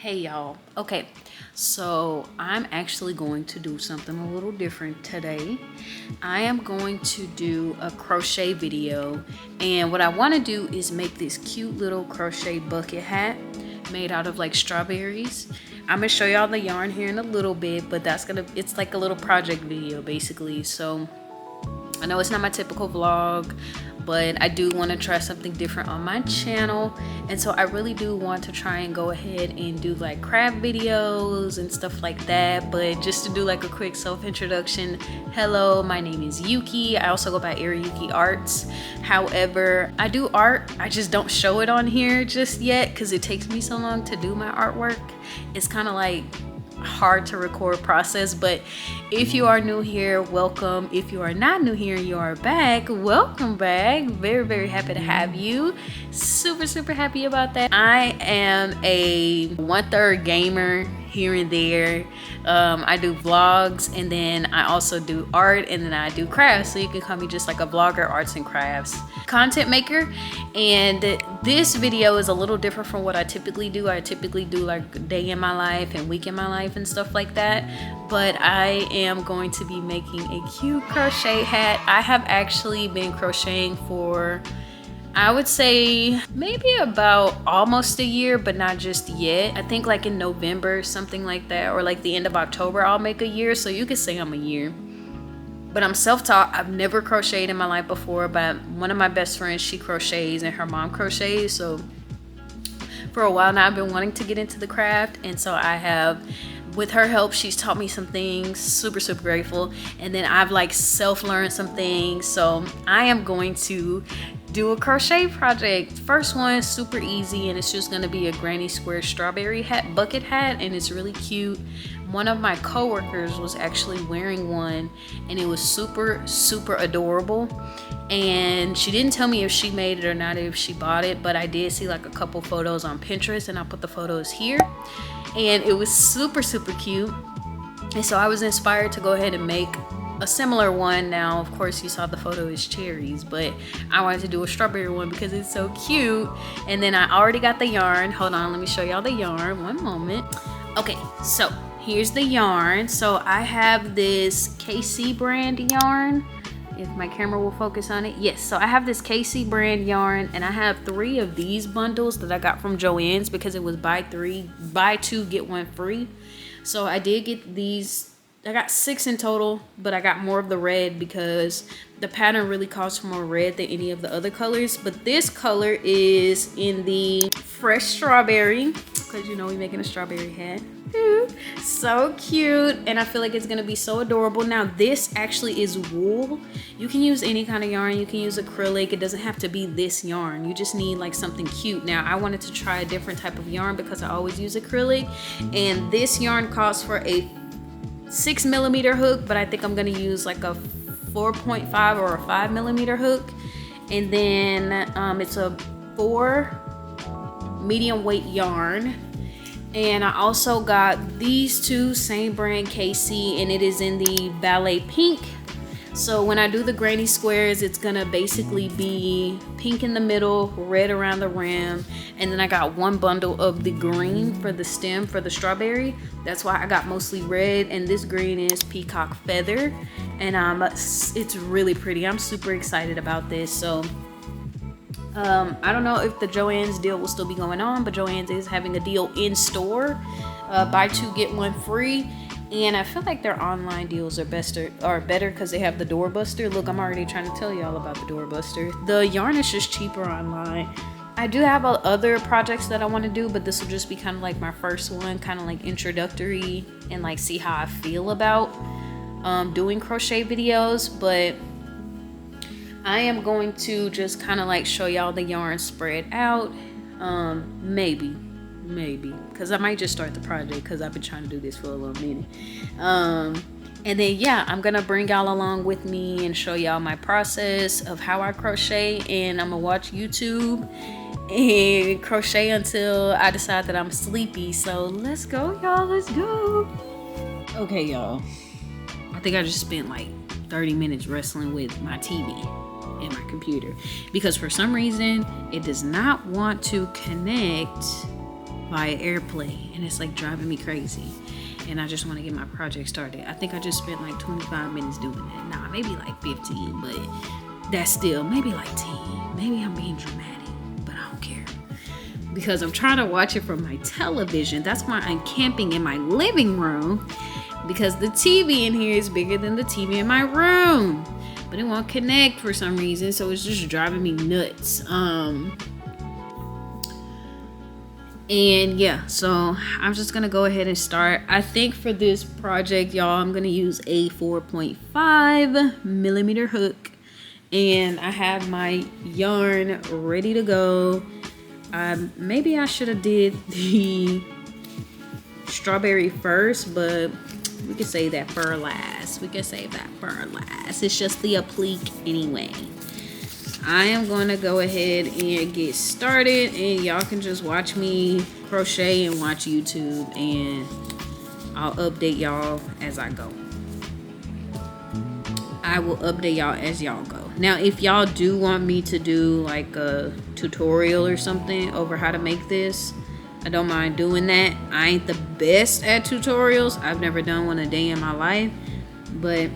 Hey y'all. Okay, so I'm actually going to do something a little different today. I am going to do a crochet video, and what I want to do is make this cute little crochet bucket hat made out of like strawberries. I'm gonna show y'all the yarn here in a little bit, but it's like a little project video basically. So I know it's not my typical vlog, but I do want to try something different on my channel, and so I really do want to try and go ahead and do like craft videos and stuff like that. But just to do like a quick self-introduction, hello, my name is Yuki. I also go by Yuki Arts. However, I do art, I just don't show it on here just yet because it takes me so long to do my artwork. It's kind of like hard to record process. But if you are new here, welcome. If you are not new here and you are back, welcome back. Very happy to have you. Super happy about that. I am a 1/3 gamer here and there. I do vlogs, and then I also do art, and then I do crafts. So you can call me just like a vlogger, arts and crafts content maker. And this video is a little different from what I typically do. I typically do like a day in my life and week in my life and stuff like that. But I am going to be making a cute crochet hat. I have actually been crocheting for, I would say maybe about almost a year, but not just yet. I think like in November, something like that, or like the end of October, I'll make a year. So you could say I'm a year. But I'm self-taught. I've never crocheted in my life before, but one of my best friends, she crochets and her mom crochets. So for a while now, I've been wanting to get into the craft. And so I have, with her help, she's taught me some things. Super grateful. And then I've like self-learned some things. So I am going to do a crochet project. First one, super easy, and it's just gonna be a granny square strawberry hat, bucket hat, and it's really cute. One of my coworkers was actually wearing one, and it was super adorable. And she didn't tell me if she made it or not, if she bought it, but I did see like a couple photos on Pinterest, and I'll put the photos here. And it was super cute. And so I was inspired to go ahead and make a similar one. Now, of course, you saw the photo is cherries, but I wanted to do a strawberry one because it's so cute. And then I already got the yarn. Hold on, let me show y'all the yarn. One moment. Okay, so here's the yarn. So I have this KC brand yarn. If my camera will focus on it. Yes, so I have this KC brand yarn, and I have 3 of these bundles that I got from Joann's because it was buy 2 get 1 free. So I did get these. I got 6 in total, but I got more of the red because the pattern really calls for more red than any of the other colors. But this color is in the fresh strawberry, because you know we're making a strawberry hat. So cute, and I feel like it's gonna be so adorable. Now this actually is wool. You can use any kind of yarn. You can use acrylic. It doesn't have to be this yarn. You just need like something cute. Now I wanted to try a different type of yarn because I always use acrylic, and this yarn calls for a 6mm hook, but I think I'm gonna use like a 4.5 or a 5mm hook. And then it's a 4 medium weight yarn. And I also got these 2, same brand KC, and it is in the Ballet Pink. So when I do the granny squares, it's gonna basically be pink in the middle, red around the rim, and then I got 1 bundle of the green for the stem for the strawberry. That's why I got mostly red, and this green is Peacock Feather, and it's really pretty. I'm super excited about this. So I don't know if the Joann's deal will still be going on, but Joann's is having a deal in store, buy 2 get 1 free. And I feel like their online deals are better because they have the doorbuster. Look, I'm already trying to tell y'all about the doorbuster. The yarn is just cheaper online. I do have other projects that I want to do, but this will just be kind of like my first one, kind of like introductory, and like see how I feel about doing crochet videos. But I am going to just kind of like show y'all the yarn spread out. Maybe, because I might just start the project because I've been trying to do this for a little minute. And then yeah, I'm gonna bring y'all along with me and show y'all my process of how I crochet, and I'm gonna watch YouTube and crochet until I decide that I'm sleepy. So let's go, y'all, let's go. Okay, y'all, I think I just spent like 30 minutes wrestling with my TV and my computer because for some reason it does not want to connect via AirPlay, and it's like driving me crazy. And I just want to get my project started. I think I just spent like 25 minutes doing it. Nah, maybe like 15, but that's still maybe like 10. Maybe I'm being dramatic, but I don't care. Because I'm trying to watch it from my television. That's why I'm camping in my living room, because the TV in here is bigger than the TV in my room. But it won't connect for some reason, so it's just driving me nuts. And yeah, so I'm just gonna go ahead and start. I think for this project, y'all, I'm gonna use a 4.5 millimeter hook, and I have my yarn ready to go. Maybe I should have did the strawberry first, but we can save that for last. It's just the applique anyway. I am going to go ahead and get started, and y'all can just watch me crochet and watch YouTube, and I'll update y'all as I go. I will update y'all as y'all go. Now, if y'all do want me to do like a tutorial or something over how to make this, I don't mind doing that. I ain't the best at tutorials. I've never done one a day in my life, but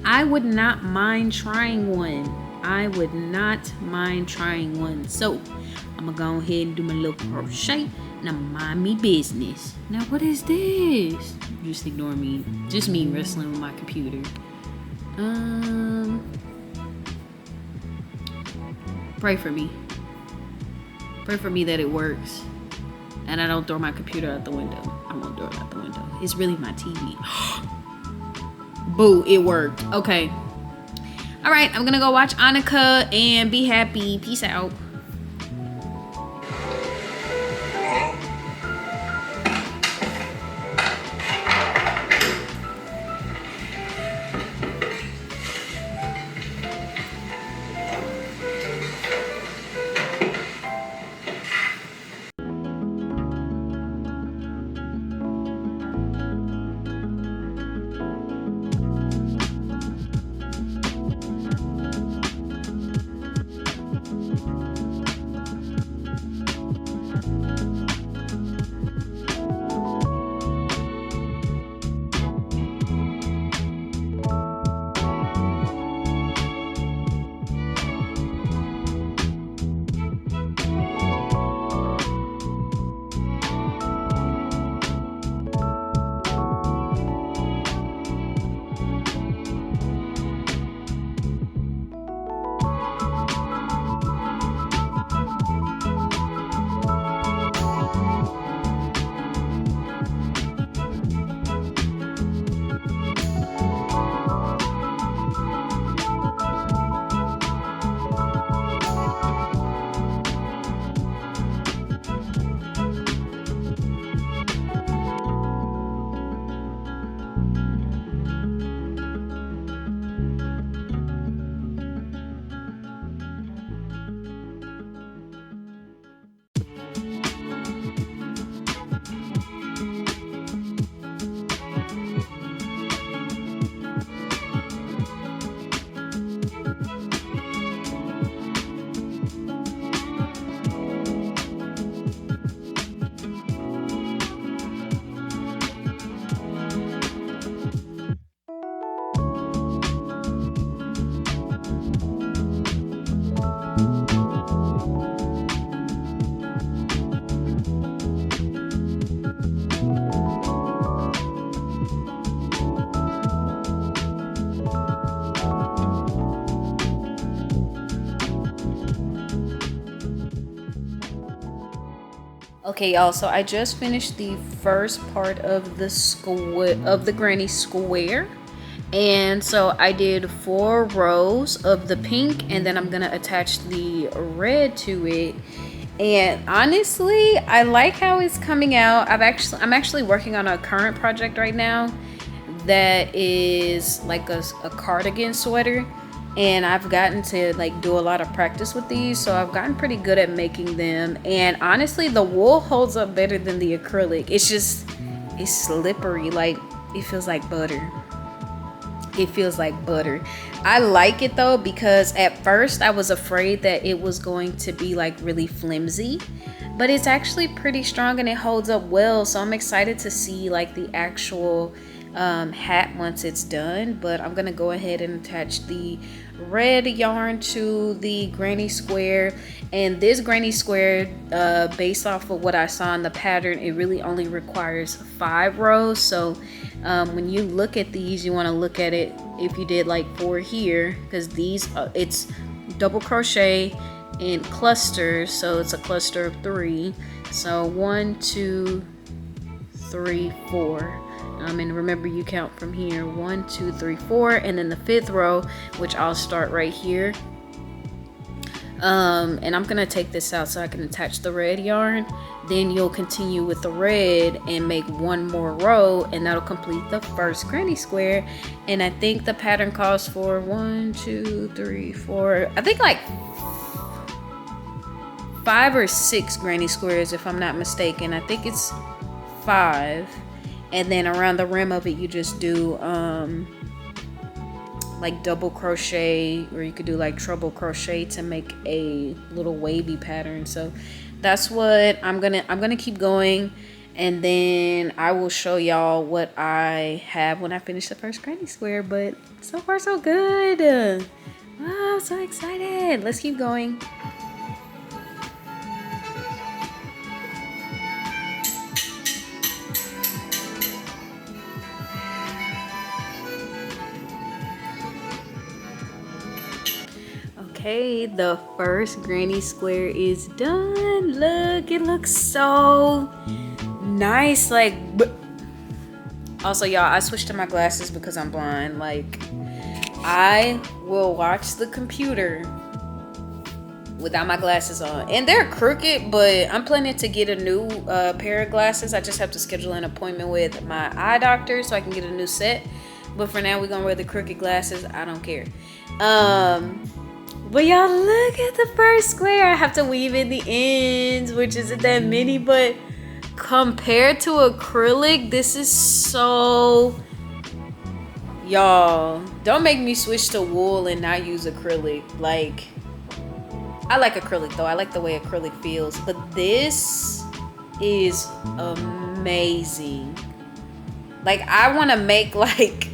I would not mind trying one. So I'm gonna go ahead and do my little crochet, and I'm mind me business. Now, what is this? Just ignore me. Just me wrestling with my computer. Pray for me. Pray for me that it works, and I don't throw my computer out the window. I won't throw it out the window. It's really my TV. Boo, it worked. Okay. All right, I'm gonna go watch Annika and be happy. Peace out. Okay, y'all, so I just finished the first part of the granny square, and so I did 4 rows of the pink, and then I'm gonna attach the red to it. And honestly, I like how it's coming out. I'm actually working on a current project right now that is like a cardigan sweater, and I've gotten to like do a lot of practice with these, so I've gotten pretty good at making them. And honestly, the wool holds up better than the acrylic. It's slippery, like it feels like butter. I like it though, because at first I was afraid that it was going to be like really flimsy, but it's actually pretty strong and it holds up well. So I'm excited to see like the actual hat once it's done. But I'm gonna go ahead and attach the red yarn to the granny square, and this granny square, based off of what I saw in the pattern, it really only requires 5 rows. So when you look at these, you want to look at it if you did like 4 here, because these it's double crochet in clusters, so it's a cluster of 3. So 1, 2, 3, 4. And remember, you count from here: 1, 2, 3, 4, and then the 5th row, which I'll start right here. And I'm gonna take this out so I can attach the red yarn. Then you'll continue with the red and make 1 more row, and that'll complete the first granny square. And I think the pattern calls for 1, 2, 3, 4, I think like 5 or 6 granny squares if I'm not mistaken. I think it's 5. And then around the rim of it, you just do like double crochet, or you could do like treble crochet to make a little wavy pattern. So that's what I'm gonna keep going, and then I will show y'all what I have when I finish the first granny square. But so far so good. Wow, I'm so excited. Let's keep going. Okay, the first granny square is done. Look, it looks so nice. Like, also y'all, I switched to my glasses because I'm blind. Like, I will watch the computer without my glasses on, and they're crooked, but I'm planning to get a new pair of glasses. I just have to schedule an appointment with my eye doctor so I can get a new set. But for now, we're gonna wear the crooked glasses. I don't care. But y'all, look at the first square. I have to weave in the ends, which isn't that many, but compared to acrylic, this is so... Y'all, don't make me switch to wool and not use acrylic. Like, I like acrylic though. I like the way acrylic feels, but this is amazing. Like, I want to make like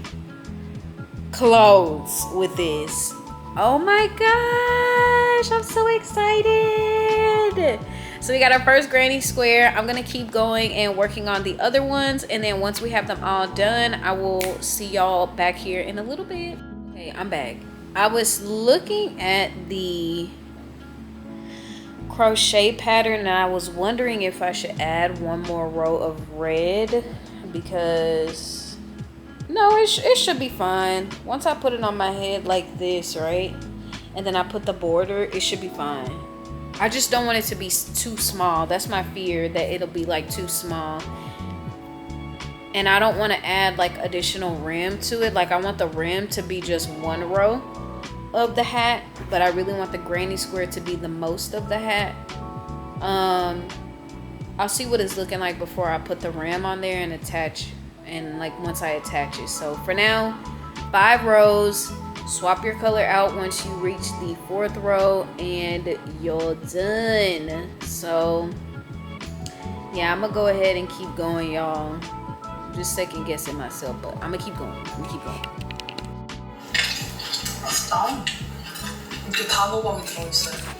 clothes with this. Oh my gosh, I'm so excited. So we got our first granny square. I'm gonna keep going and working on the other ones, and then once we have them all done, I will see y'all back here in a little bit. Okay, I'm back. I was looking at the crochet pattern and I was wondering if I should add 1 more row of red, because no, it should be fine. Once I put it on my head like this, right? And then I put the border, it should be fine. I just don't want it to be too small. That's my fear, that it'll be like too small. And I don't want to add like additional rim to it. Like, I want the rim to be just 1 row of the hat, but I really want the granny square to be the most of the hat. I'll see what it's looking like before I put the rim on there and attach, and like once I attach it. So for now, 5 rows. Swap your color out once you reach the 4th row and you're done. So yeah, I'm gonna go ahead and keep going, y'all. I'm just second guessing myself, but I'm gonna keep going. 맛있다. 이렇게 단호박이 들어있어요.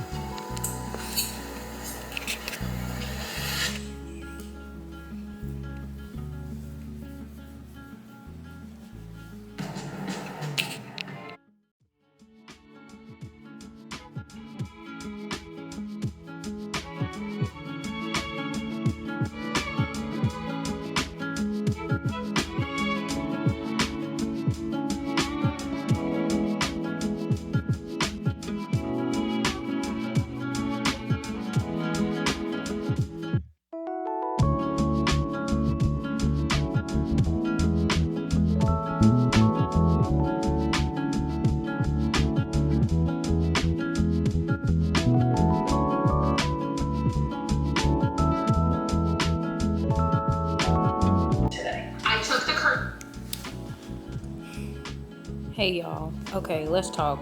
Hey y'all, okay, let's talk.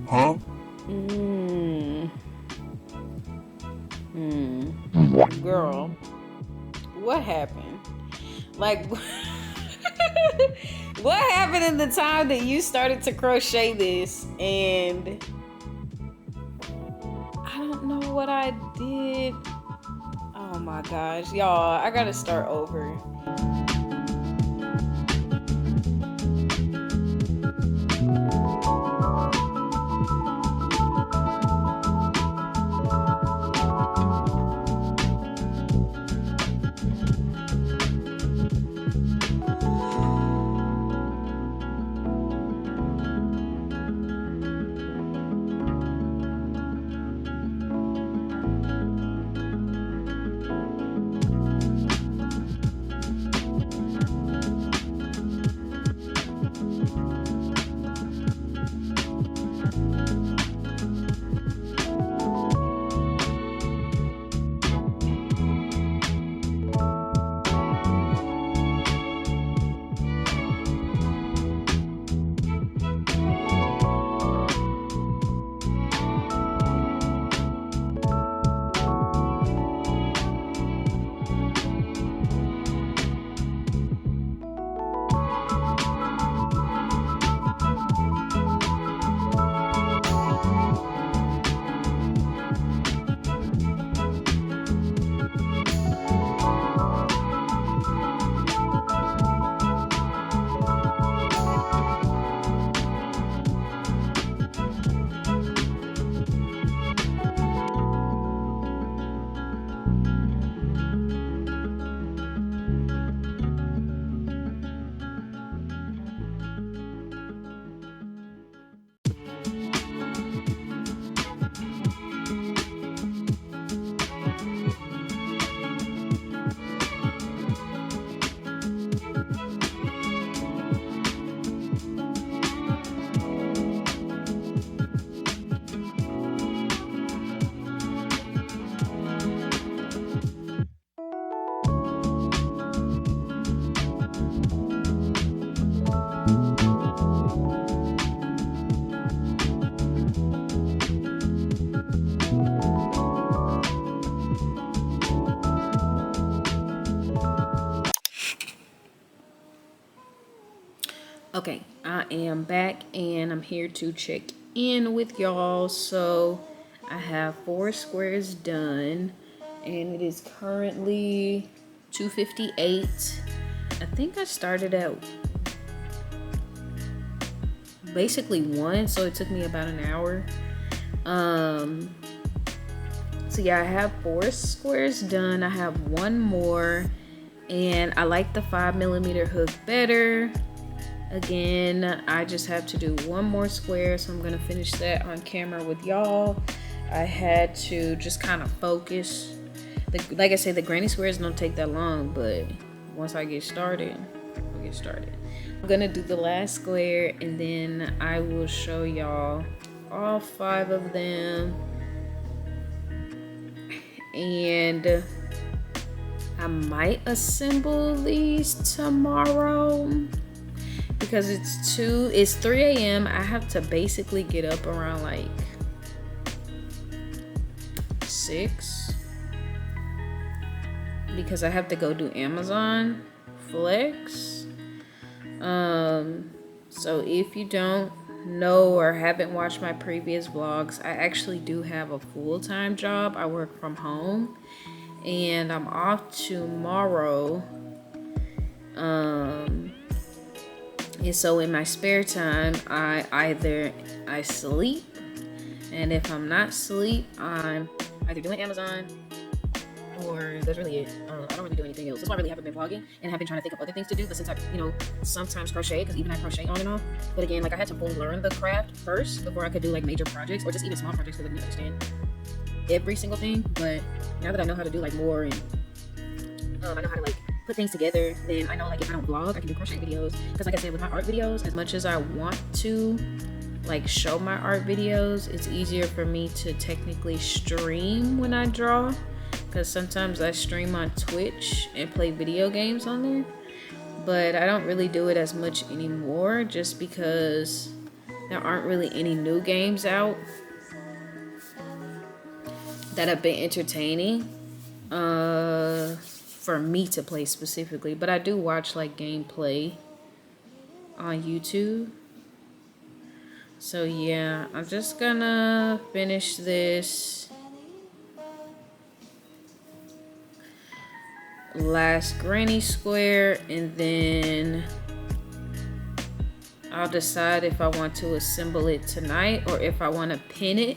Huh? Girl, what happened? Like, what happened in the time that you started to crochet this? And I don't know what I did. Oh my gosh, y'all, I gotta start over. Okay, I am back and I'm here to check in with y'all. So I have 4 squares done and it is currently 2:58. I think I started at basically 1, so it took me about an hour. So yeah, I have 4 squares done. I have 1 more and I like the 5mm hook better. Again, I just have to do 1 more square, so I'm gonna finish that on camera with y'all. I had to just kind of focus. Like I said, the granny squares don't take that long, but once I get started, I'll get started. I'm gonna do the last square and then I will show y'all all 5 of them. And I might assemble these tomorrow. Because it's 3 a.m. I have to basically get up around like 6 because I have to go do Amazon Flex. So if you don't know or haven't watched my previous vlogs, I actually do have a full-time job. I work from home and I'm off tomorrow. And so in my spare time, I sleep, and if I'm not asleep, I'm either doing Amazon, or that's really it. I don't really do anything else. That's why I really haven't been vlogging, and have been trying to think of other things to do. But since I, sometimes crochet, because even I crochet on and off. But again, like I had to fully learn the craft first before I could do like major projects or just even small projects, because I didn't understand every single thing. But now that I know how to do like more, and I know how to like put things together, then I know like if I don't vlog, I can do crochet videos. Because like I said, with my art videos, as much as I want to like show my art videos, it's easier for me to technically stream when I draw, because sometimes I stream on Twitch and play video games on there, but I don't really do it as much anymore just because there aren't really any new games out. that have been entertaining for me to play specifically, but I do watch like gameplay on YouTube. So yeah, I'm just gonna finish this last granny square, and then I'll decide if I want to assemble it tonight or if I want to pin it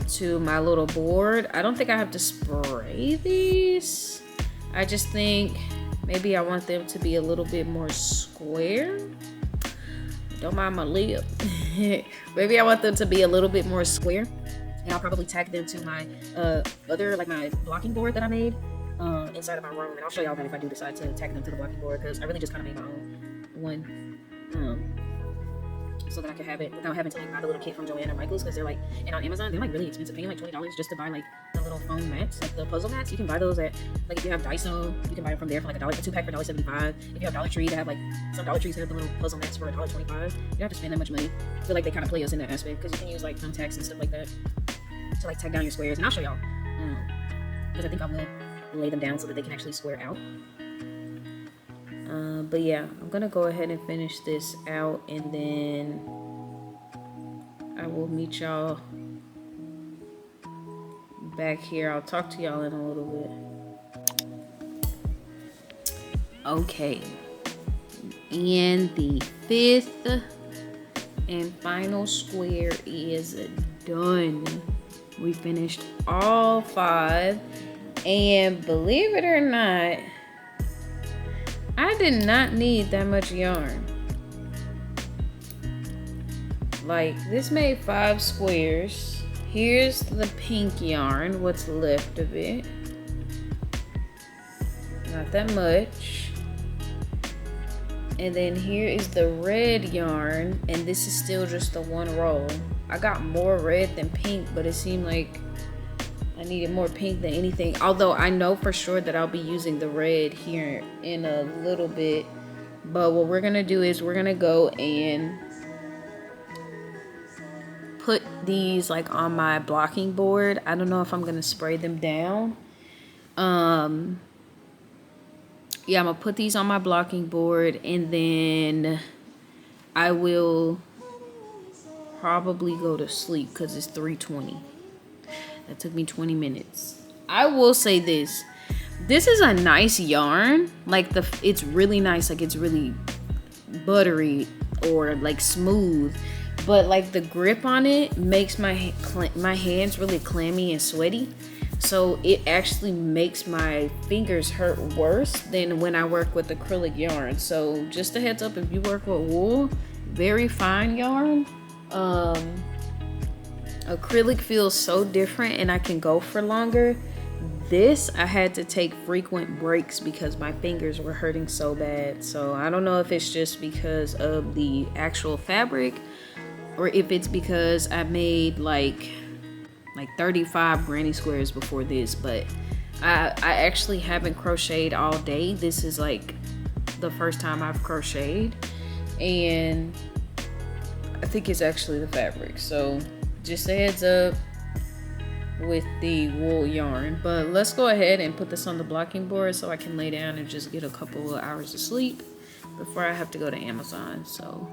to my little board. I don't think I have to spray these. I just think maybe I want them to be a little bit more square. Don't mind my lip. Maybe I want them to be a little bit more square. And I'll probably tag them to my other, like my blocking board that I made inside of my room. And I'll show y'all that if I do decide to tag them to the blocking board, because I really just kind of made my own one. So that I can have it without having to like buy the little kit from Joann or Michaels, because they're like, and on Amazon they're like really expensive, paying like $20 just to buy like the little foam mats, like the puzzle mats. You can buy those at, like if you have Daiso, you can buy them from there for like $1, a 2-pack for $1.75. If you have Dollar Tree, they have like some Dollar Trees have the little puzzle mats for $1.25. You don't have to spend that much money. I feel like they kind of play us in that aspect, because you can use like thumbtacks and stuff like that to like tag down your squares, and I'll show y'all because I think I will lay them down so that they can actually square out. But yeah, I'm gonna go ahead and finish this out, and then I will meet y'all back here. I'll talk to y'all in a little bit. Okay, and the 5th and final square is done. We finished all 5, and believe it or not, I did not need that much yarn. Like, this made 5 squares. Here's the pink yarn, what's left of it. Not that much. And then here is the red yarn, and this is still just the 1 roll. I got more red than pink, but it seemed like I needed more pink than anything. Although I know for sure that I'll be using the red here in a little bit. But what we're gonna do is we're gonna go and put these like on my blocking board. I don't know if I'm gonna spray them down. Yeah, I'm gonna put these on my blocking board, and then I will probably go to sleep because it's 3:20. That took me 20 minutes. I will say this. This is a nice yarn. Like, it's really nice. Like, it's really buttery or like smooth. But like the grip on it makes my hands really clammy and sweaty. So it actually makes my fingers hurt worse than when I work with acrylic yarn. So just a heads up, if you work with wool, very fine yarn, acrylic feels so different and I can go for longer. This, I had to take frequent breaks because my fingers were hurting so bad. So I don't know if it's just because of the actual fabric or if it's because I made like 35 granny squares before this, but I actually haven't crocheted all day. This is like the first time I've crocheted, and I think it's actually the fabric. So just a heads up with the wool yarn. But let's go ahead and put this on the blocking board so I can lay down and just get a couple of hours of sleep before I have to go to Amazon. So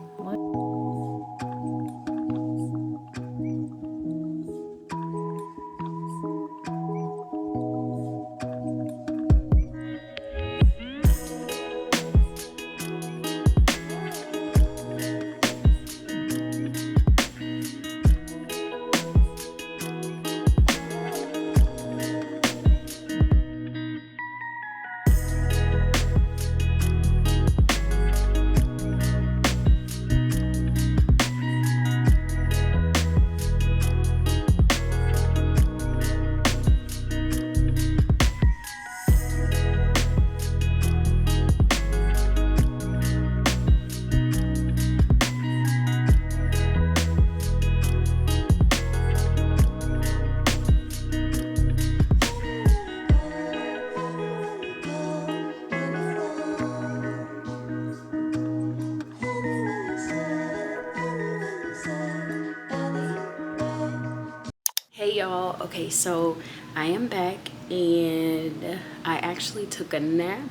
Hey y'all, okay, so I am back and I actually took a nap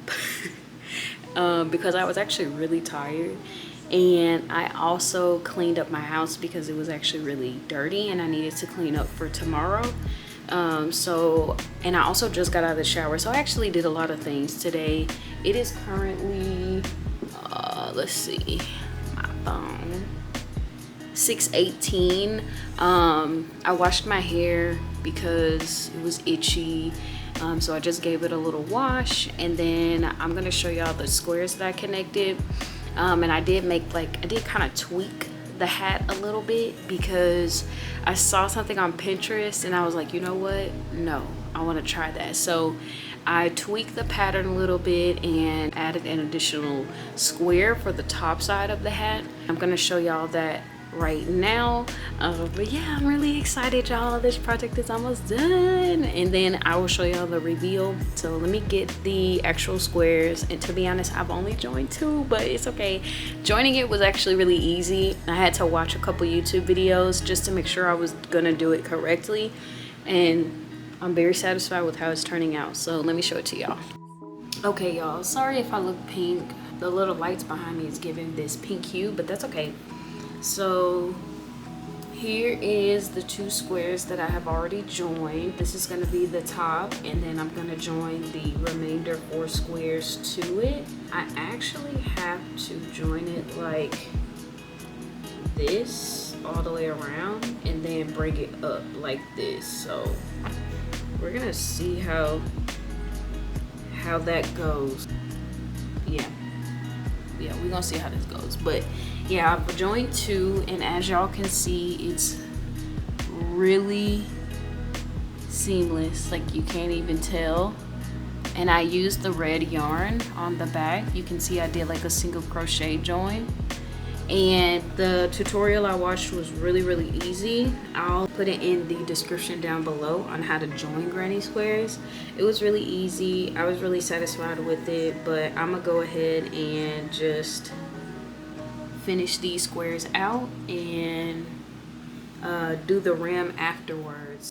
because I was actually really tired, and I also cleaned up my house because it was actually really dirty and I needed to clean up for tomorrow. And I also just got out of the shower, so I actually did a lot of things today. It is currently let's see, my phone, 6:18. I washed my hair because it was itchy, so I just gave it a little wash, and then I'm gonna show y'all the squares that I connected. And I did kind of tweak the hat a little bit because I saw something on Pinterest and I was like, you know what, no, I want to try that. So I tweaked the pattern a little bit and added an additional square for the top side of the hat. I'm gonna show y'all that right now, but yeah, I'm really excited, y'all. This project is almost done, and then I will show y'all the reveal. So let me get the actual squares, and to be honest, I've only joined 2, but it's okay. Joining it was actually really easy. I had to watch a couple YouTube videos just to make sure I was gonna do it correctly, and I'm very satisfied with how it's turning out. So let me show it to y'all. Okay, y'all, sorry if I look pink. The little lights behind me is giving this pink hue, but that's okay. So here is the 2 squares that I have already joined. This is going to be the top, and then I'm going to join the remainder 4 squares to it. I actually have to join it like this all the way around and then bring it up like this. So we're going to see how that goes. Yeah, we're gonna see how this goes. But yeah, I've joined 2, and as y'all can see, it's really seamless, like you can't even tell. And I used the red yarn on the back. You can see I did like a single crochet join, and the tutorial I watched was really easy. I'll put it in the description down below on how to join granny squares. It was really easy. I was really satisfied with it, but I'm gonna go ahead and just finish these squares out and do the rim afterwards.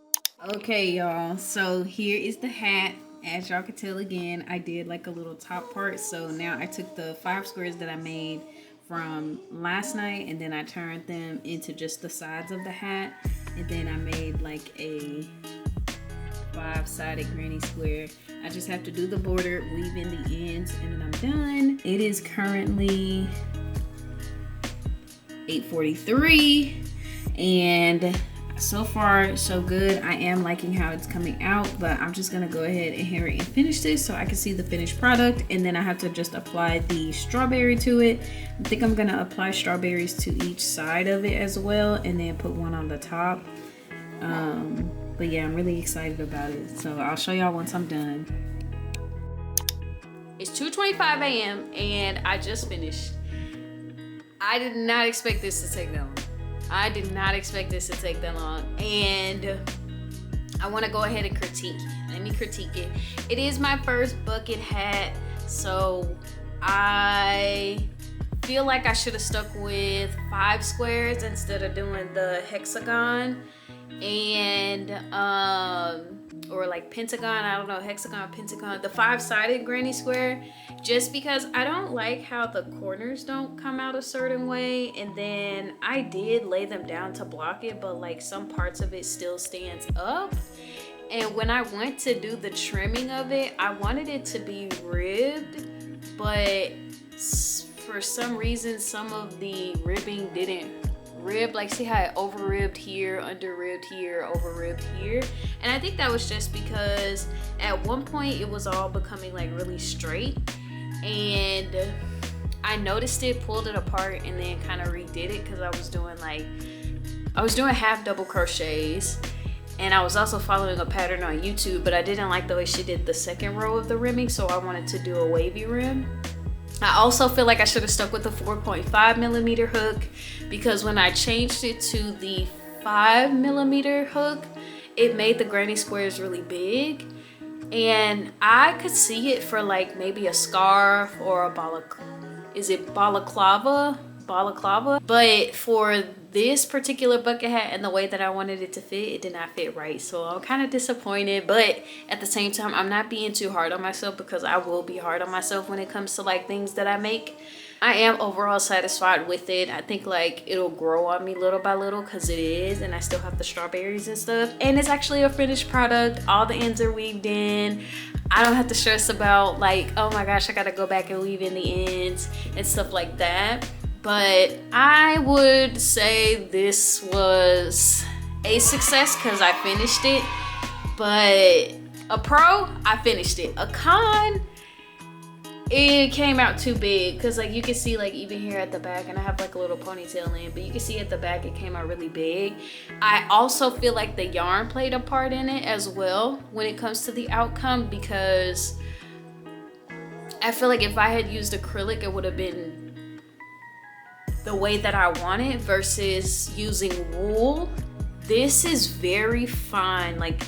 Okay, y'all, so here is the hat. As y'all can tell, again, I did like a little top part. So now I took the 5 squares that I made from last night, and then I turned them into just the sides of the hat, and then I made like a 5-sided granny square. I just have to do the border, weave in the ends, and then I'm done. It is currently 8:43, and so far so good. I am liking how it's coming out, but I'm just gonna go ahead and hurry and finish this so I can see the finished product, and then I have to just apply the strawberry to it. I think I'm gonna apply strawberries to each side of it as well, and then put one on the top. But yeah, I'm really excited about it, so I'll show y'all once I'm done. It's 2:25 a.m. and I just finished. I did not expect this to take that long. I did not expect this to take that long, and I want to go ahead and critique. Let me critique it. It is my first bucket hat, so I feel like I should have stuck with 5 squares instead of doing the hexagon and or like pentagon. I don't know, hexagon, pentagon, the 5-sided granny square, just because I don't like how the corners don't come out a certain way, and then I did lay them down to block it, but like some parts of it still stands up. And when I went to do the trimming of it, I wanted it to be ribbed, but for some reason some of the ribbing didn't rib. Like, see how it over ribbed here, under ribbed here, over ribbed here? And I think that was just because at one point it was all becoming like really straight, and I noticed it, pulled it apart, and then kind of redid it because I was doing half double crochets, and I was also following a pattern on YouTube, but I didn't like the way she did the second row of the rimming, so I wanted to do a wavy rim. I also feel like I should have stuck with the 4.5mm hook, because when I changed it to the 5mm hook, it made the granny squares really big, and I could see it for like maybe a scarf or a balaclava. balaclava, but for this particular bucket hat and the way that I wanted it to fit, it did not fit right. So I'm kind of disappointed, but at the same time, I'm not being too hard on myself, because I will be hard on myself when it comes to like things that I make. I am overall satisfied with it. I think like it'll grow on me little by little, because it is, and I still have the strawberries and stuff, and it's actually a finished product. All the ends are weaved in. I don't have to stress about like, oh my gosh, I gotta go back and weave in the ends and stuff like that. But I would say this was a success because I finished it. But a pro, I finished it. A con, it came out too big, because like you can see like even here at the back, and I have like a little ponytail in, but you can see at the back it came out really big. I also feel like the yarn played a part in it as well when it comes to the outcome, because I feel like if I had used acrylic, it would have been the way that I wanted versus using wool. This is very fine. Like,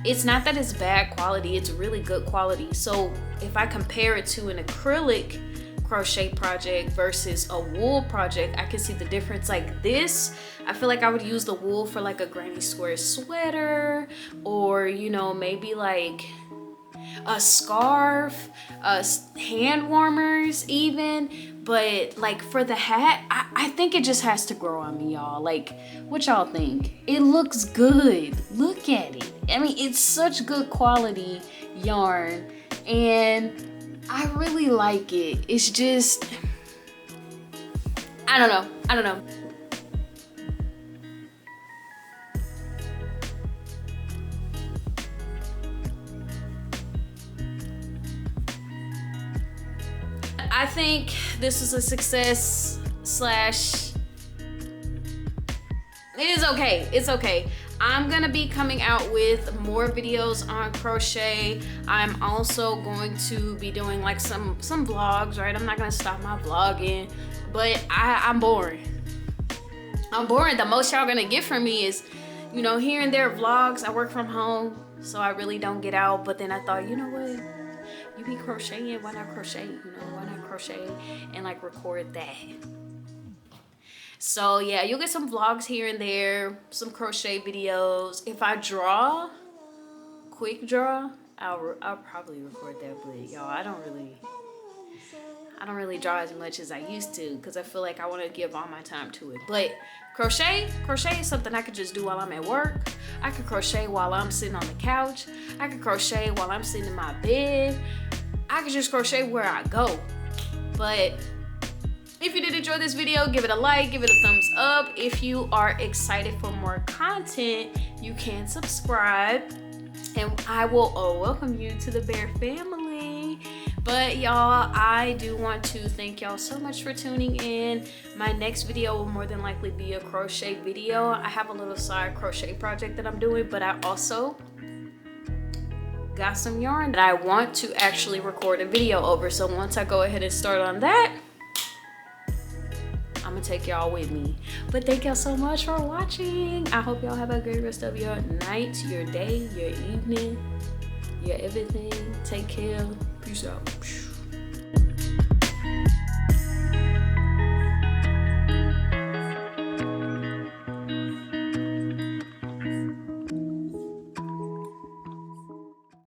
it's not that it's bad quality, it's really good quality. So if I compare it to an acrylic crochet project versus a wool project, I can see the difference. Like this, I feel like I would use the wool for like a granny square sweater, or you know, maybe like a scarf, hand warmers even. But like for the hat, I think it just has to grow on me, y'all. Like, what y'all think? It looks good. Look at it. I mean, it's such good quality yarn, and I really like it. It's just, I don't know. I think this was a success slash, it is okay. It's okay. I'm gonna be coming out with more videos on crochet. I'm also going to be doing like some vlogs, right? I'm not gonna stop my vlogging, but I'm boring. I'm boring. The most y'all gonna get from me is, you know, here and there vlogs. I work from home, so I really don't get out. But then I thought, you know what? You be crocheting, why not crochet? You know, why not crochet and like record that? So yeah, you'll get some vlogs here and there, some crochet videos. If I draw, quick draw, I'll probably record that. But y'all, I don't really draw as much as I used to, because I feel like I want to give all my time to it. But crochet is something I could just do while I'm at work. I could crochet while I'm sitting on the couch. I could crochet while I'm sitting in my bed. I could just crochet where I go. But if you did enjoy this video, give it a like, give it a thumbs up. If you are excited for more content, you can subscribe, and I will welcome you to the Bear family. But y'all, I do want to thank y'all so much for tuning in. My next video will more than likely be a crochet video. I have a little side crochet project that I'm doing, but I also got some yarn that I want to actually record a video over. So once I go ahead and start on that, I'm gonna take y'all with me. But thank y'all so much for watching. I hope y'all have a great rest of your night, your day, your evening, your everything. Take care. Peace out.